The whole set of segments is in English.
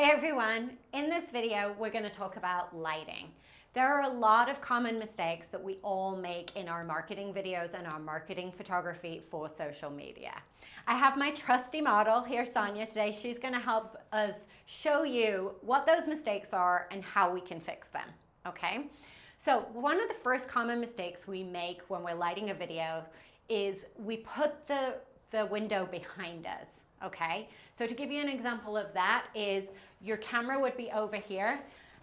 Hey everyone, in this video we're going to talk about lighting. There are a lot of common mistakes that we all make in our marketing videos and our marketing photography for social media. I have my trusty model here, Sonia, today. She's going to help us show you what those mistakes are and how we can fix them, okay? So one of the first common mistakes we make when we're lighting a video is we put the window behind us. Okay, so to give you an example of that is your camera would be over here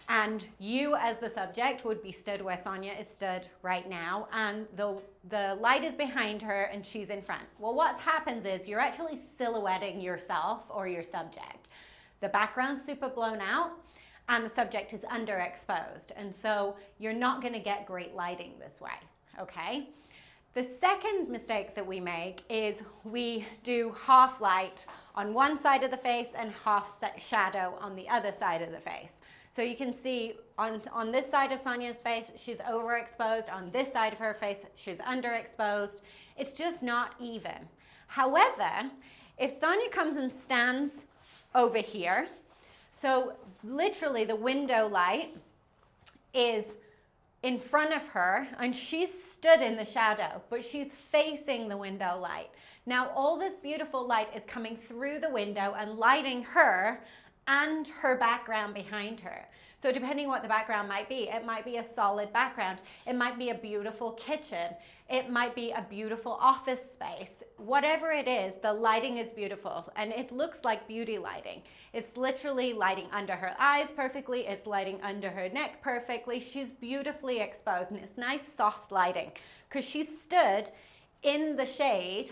and you as the subject would be stood where Sonia is stood right now, and the light is behind her and she's in front. Well, what happens is you're actually silhouetting yourself or your subject. The background's super blown out and the subject is underexposed, and so you're not going to get great lighting this way, okay? The second mistake that we make is we do half light on one side of the face and half shadow on the other side of the face. So you can see on this side of Sonia's face, she's overexposed. On this side of her face, she's underexposed. It's just not even. However, if Sonia comes and stands over here, so literally the window light is in front of her and she's stood in the shadow, but she's facing the window light. Now all this beautiful light is coming through the window and lighting her and her background behind her. So depending what the background might be, it might be a solid background, it might be a beautiful kitchen, it might be a beautiful office space. Whatever it is, the lighting is beautiful and it looks like beauty lighting. It's literally lighting under her eyes perfectly, it's lighting under her neck perfectly. She's beautifully exposed and it's nice soft lighting because she stood in the shade,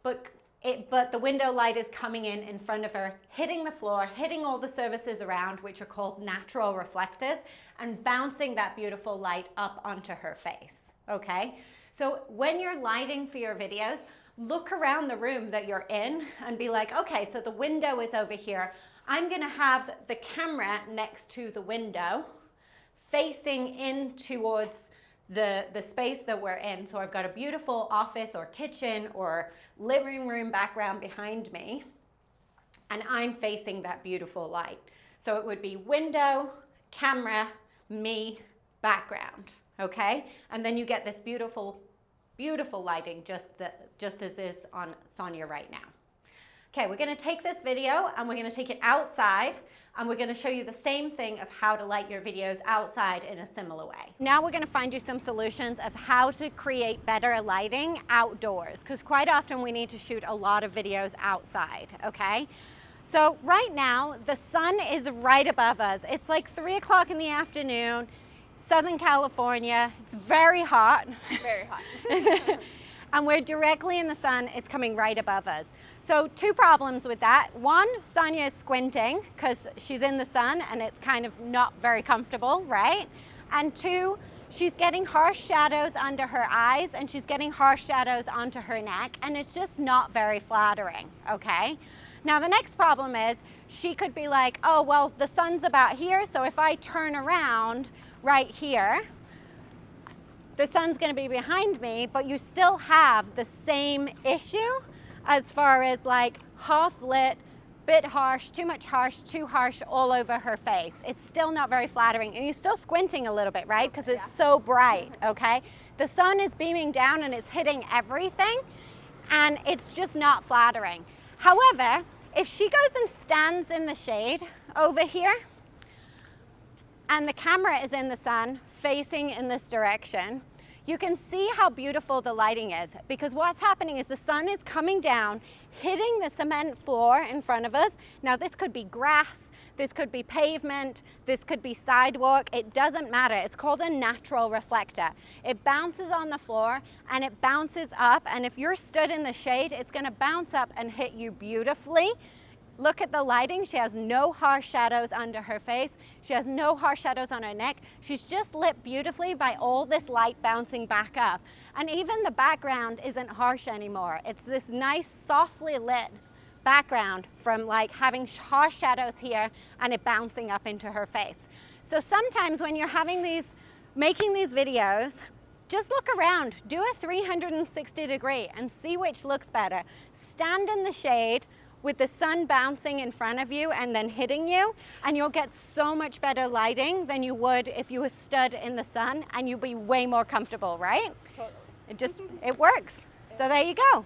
but the window light is coming in front of her, hitting the floor, hitting all the surfaces around, which are called natural reflectors, and bouncing that beautiful light up onto her face, okay? So when you're lighting for your videos, look around the room that you're in and be like, okay, so the window is over here. I'm gonna have the camera next to the window, facing in towards the space that we're in. So I've got a beautiful office or kitchen or living room background behind me, and I'm facing that beautiful light. So it would be window, camera, me, background, okay? And then you get this beautiful, beautiful lighting just as is on Sonia right now. Okay, we're gonna take this video and we're gonna take it outside and we're gonna show you the same thing of how to light your videos outside in a similar way. Now we're gonna find you some solutions of how to create better lighting outdoors, because quite often we need to shoot a lot of videos outside, okay? So right now, the sun is right above us. It's like 3 o'clock in the afternoon, Southern California. It's very hot. Very hot. And we're directly in the sun, it's coming right above us. So two problems with that. One, Sonia is squinting because she's in the sun and it's kind of not very comfortable, right? And two, she's getting harsh shadows under her eyes and she's getting harsh shadows onto her neck, and it's just not very flattering, okay? Now the next problem is she could be like, oh, well, the sun's about here, so if I turn around right here, the sun's going to be behind me, but you still have the same issue as far as like half lit, bit harsh, too much harsh, too harsh all over her face. It's still not very flattering, and you're still squinting a little bit, right? Because it's so bright, okay? The sun is beaming down and it's hitting everything, and it's just not flattering. However, if she goes and stands in the shade over here, and the camera is in the sun facing in this direction, you can see how beautiful the lighting is, because what's happening is the sun is coming down, hitting the cement floor in front of us. Now this could be grass, this could be pavement, this could be sidewalk, it doesn't matter. It's called a natural reflector. It bounces on the floor and it bounces up, and if you're stood in the shade, it's gonna bounce up and hit you beautifully. Look at the lighting. She has no harsh shadows under her face. She has no harsh shadows on her neck. She's just lit beautifully by all this light bouncing back up. And even the background isn't harsh anymore. It's this nice, softly lit background from like having harsh shadows here and it bouncing up into her face. So sometimes when you're making these videos, just look around, do a 360 degree and see which looks better. Stand in the shade, with the sun bouncing in front of you and then hitting you, and you'll get so much better lighting than you would if you were stood in the sun, and you'll be way more comfortable, right? Totally. It works. So there you go.